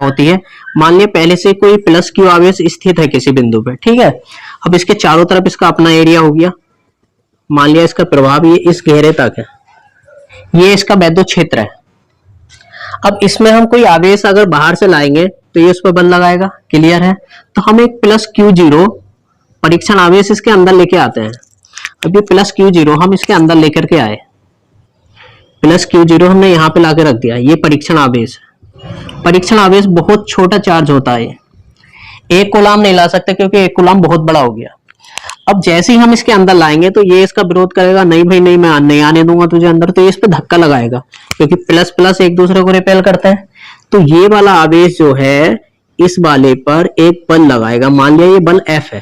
होती है। मान लिया पहले से कोई प्लस क्यू आवेश स्थित है किसी बिंदु पे, ठीक है। अब इसके चारों तरफ इसका अपना एरिया हो गया। मान लिया इसका प्रभाव ये इस घेरे तक है, ये इसका वैद्युत क्षेत्र है। अब इसमें हम कोई आवेश अगर बाहर से लाएंगे तो ये उस पर बल लगाएगा, क्लियर है। तो हम एक प्लस क्यू जीरो परीक्षण आवेश इसके अंदर लेके आते हैं। अब ये प्लस क्यू जीरो हम इसके अंदर लेकर के आए, प्लस क्यू जीरो हमने यहाँ पे लाके रख दिया। ये परीक्षण आवेश, परीक्षण आवेश बहुत छोटा चार्ज होता है, एक कूलाम नहीं ला सकते क्योंकि एक कूलाम बहुत बड़ा हो गया। अब जैसे ही हम इसके अंदर लाएंगे तो ये इसका विरोध करेगा, नहीं भाई नहीं, मैं नहीं आने दूंगा तुझे अंदर। तो ये इस पे धक्का लगाएगा क्योंकि प्लस प्लस एक दूसरे को रिपेल करते हैं। तो ये वाला आवेश जो है इस वाले पर एक बल लगाएगा। मान लिया ये बल F है,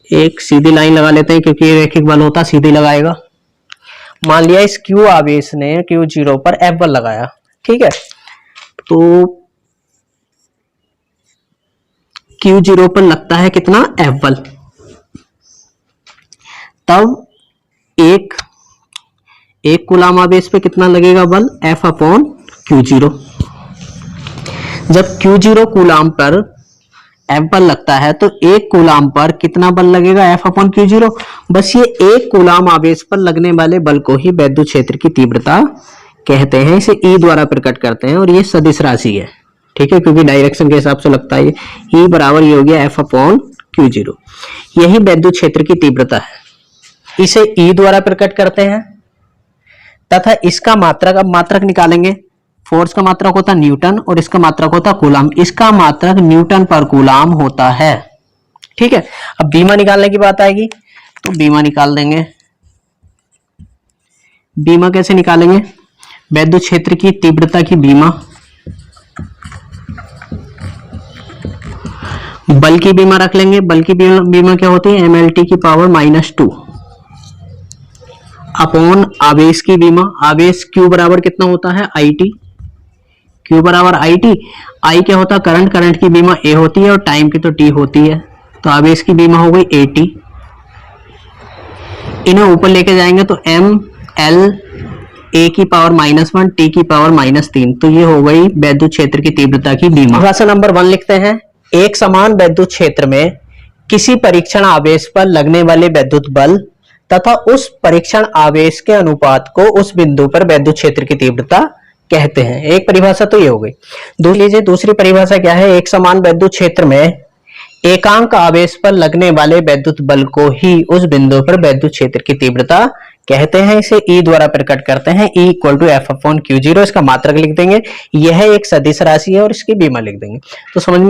एक सीधी लाइन लगा लेते हैं क्योंकि ये रैखिक बल होता, सीधी लगाएगा। मान लिया इस Q आवेश ने Q जीरो पर F बल लगाया, ठीक है। तो Q जीरो पर लगता है कितना, F बल। तब एक कूलाम आवेश पे कितना लगेगा बल, F अपॉन Q जीरो। जब Q जीरो कूलाम पर F बल लगता है तो एक कूलाम पर कितना बल लगेगा, F अपॉन Q जीरो। बस ये एक कूलाम आवेश पर लगने वाले बल को ही वैद्युत क्षेत्र की तीव्रता कहते हैं। इसे E द्वारा प्रकट करते हैं और ये सदिश राशि है, ठीक है, क्योंकि डायरेक्शन के हिसाब से लगता है। E बराबर ये हो गया F अपॉन Q जीरो। यही वैद्युत क्षेत्र की तीव्रता है। इसे E द्वारा प्रकट करते हैं तथा इसका मात्रक, अब मात्रक निकालेंगे। फोर्स का मात्रक होता है न्यूटन और इसका मात्रक होता है कूलाम। इसका मात्रक न्यूटन पर कूलाम होता है, ठीक है। अब बीमा निकालने की बात आएगी तो बीमा निकाल देंगे। बीमा कैसे निकालेंगे, वैद्युत क्षेत्र की तीव्रता की बीमा, बल की बीमा रख लेंगे। बल की बीमा क्या होती है, mLT की पावर -2 अपॉन आवेश की बीमा। आवेश Q बराबर कितना होता है, IT। Q बराबर IT। I क्या होता है, करंट। करंट की बीमा A होती है और टाइम की तो T होती है। तो आवेश की बीमा हो गई AT। इन्हें ऊपर लेके जाएंगे तो mL A की पावर -1 T की पावर -3। तो ये हो गई वैद्युत क्षेत्र की तीव्रता की बीमा। परिभाषा नंबर 1 लिखते हैं। एक समान वैद्युत क्षेत्र में किसी परीक्षण आवेश पर लगने वाले वैद्युत बल तथा उस परीक्षण आवेश के अनुपात को उस बिंदु पर वैद्युत क्षेत्र की तीव्रता कहते हैं। एक परिभाषा तो ये हो गई। दूसरी परिभाषा क्या है, एक समान वैद्युत क्षेत्र में एकांक आवेश पर लगने वाले वैद्युत बल को ही उस बिंदु पर वैद्युत क्षेत्र की तीव्रता कहते हैं। इसे E द्वारा प्रकट करते हैं। E = F upon Q zero. इसका मात्रक लिख देंगे, यह एक सदिश राशि है और इसकी बीमा लिख देंगे। तो समझ में